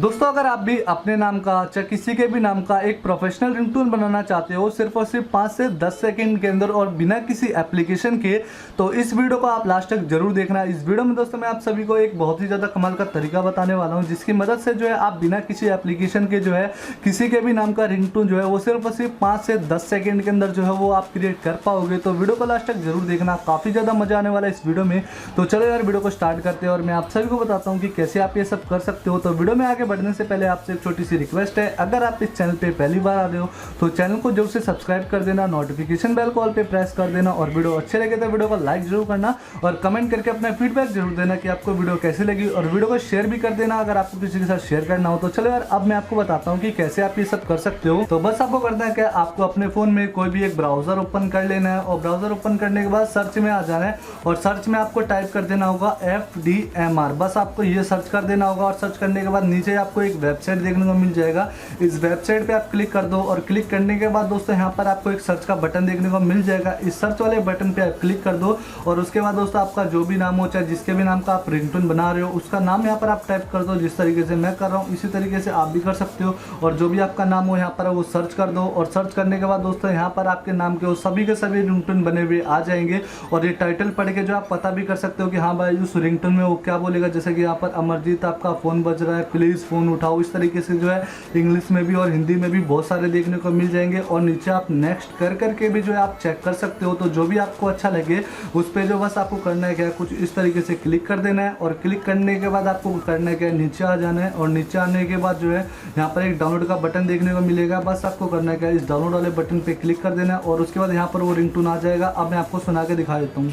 दोस्तों अगर आप भी अपने नाम का चाहे किसी के भी नाम का एक प्रोफेशनल रिंगटोन बनाना चाहते हो सिर्फ और सिर्फ 5 से 10 सेकंड के अंदर और बिना किसी एप्लीकेशन के, तो इस वीडियो को आप लास्ट तक जरूर देखना। इस वीडियो में दोस्तों मैं आप सभी को एक बहुत ही ज़्यादा कमाल का तरीका बताने वाला हूं, जिसकी मदद से जो है आप बिना किसी एप्लीकेशन के जो है किसी के भी नाम का रिंगटोन जो है वो सिर्फ और सिर्फ 5 से 10 सेकेंड के अंदर जो है वो आप क्रिएट कर पाओगे। तो वीडियो को लास्ट तक जरूर देखना, काफ़ी ज़्यादा मजा आने वाला है इस वीडियो में। तो चलो यार वीडियो को स्टार्ट करते हैं और मैं आप सभी को बताता हूँ कि कैसे आप ये सब कर सकते हो। तो वीडियो में आगे बढ़ने से पहले आपसे एक छोटी सी रिक्वेस्ट है, अगर आप इस चैनल पे पहली बार आ रहे हो तो चैनल को जरूर से सब्सक्राइब कर देना, नोटिफिकेशन बेल कॉल पे प्रेस कर देना और वीडियो अच्छे लगे तो वीडियो को लाइक जरूर करना और कमेंट करके अपना फीडबैक जरूर देना कि आपको वीडियो कैसी लगी, और वीडियो को शेयर भी कर देना अगर आपको किसी के साथ शेयर करना हो। तो चलो यार अब मैं आपको बताता हूँ कि कैसे आप ये सब कर सकते हो। तो बस आपको करना है क्या, आपको अपने फोन में कोई भी एक ब्राउजर ओपन कर लेना है और ब्राउजर ओपन करने के बाद सर्च में आ जाना है और सर्च में आपको टाइप कर देना होगा FDMR। बस आपको ये सर्च कर देना होगा और सर्च करने के बाद नीचे आपको एक वेबसाइट देखने को मिल जाएगा। इस वेबसाइट पे आप क्लिक कर दो और क्लिक करने के बाद दोस्तों यहाँ पर आपको एक सर्च का बटन देखने को मिल जाएगा। इस सर्च वाले बटन पे आप क्लिक कर दो और उसके बाद दोस्तों आपका जो भी नाम हो, चाहे जिसके भी नाम का आप रिंगटोन बना रहे हो उसका नाम यहाँ पर आप टाइप कर दो। जिस तरीके से मैं कर रहा हूँ इसी तरीके से आप भी कर सकते हो और जो भी आपका नाम हो यहाँ पर वो सर्च कर दो और सर्च करने के बाद दोस्तों यहाँ पर आपके नाम के सभी के सभी रिंगटोन बने हुए आ जाएंगे और ये टाइटल पढ़ के जो आप पता भी कर सकते हो कि हाँ भाई उस रिंगटोन में वो क्या बोलेगा। जैसे कि यहाँ पर अमरजीत आपका फ़ोन बज रहा है, प्लीज़ फ़ोन उठाओ। इस तरीके से जो है इंग्लिश में भी और हिंदी में भी बहुत सारे देखने को मिल जाएंगे और नीचे आप नेक्स्ट कर करके भी जो है आप चेक कर सकते हो। तो जो भी आपको अच्छा लगे उस पर जो बस आपको करना है क्या, कुछ इस तरीके से क्लिक कर देना है और क्लिक करने के बाद आपको करना है क्या, नीचे आ जाना है और नीचे आने के बाद जो है यहाँ पर एक डाउनलोड का बटन देखने को मिलेगा। बस आपको करना है क्या, इस डाउनलोड वाले बटन पे क्लिक कर देना है और उसके बाद यहाँ पर वो रिंगटोन आ जाएगा। अब मैं आपको सुना के दिखा देता हूँ।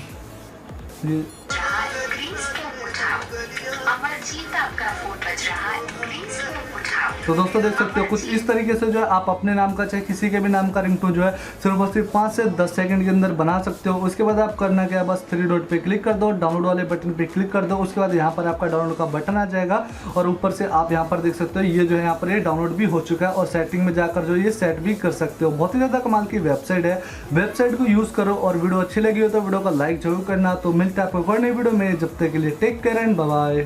ये तो दोस्तों देख सकते हो कुछ इस तरीके से जो है आप अपने नाम का चाहे किसी के भी नाम का रिंगटोन जो है सिर्फ और सिर्फ 5 से 10 सेकंड के अंदर बना सकते हो। उसके बाद आप करना क्या है, बस 3 डॉट पे क्लिक कर दो, डाउनलोड वाले बटन पे क्लिक कर दो। उसके बाद यहाँ पर आपका डाउनलोड का बटन आ जाएगा और ऊपर से आप यहाँ पर देख सकते हो ये जो है यहाँ पर ये डाउनलोड भी हो चुका है और सेटिंग में जाकर जो ये सेट भी कर सकते हो। बहुत ही ज़्यादा कमाल की वेबसाइट है, वेबसाइट को यूज़ करो और वीडियो अच्छी लगी हो तो वीडियो को लाइक जरूर करना। तो मिलते हैं आपको एक और नई वीडियो में, जब तक के लिए take care and bye bye.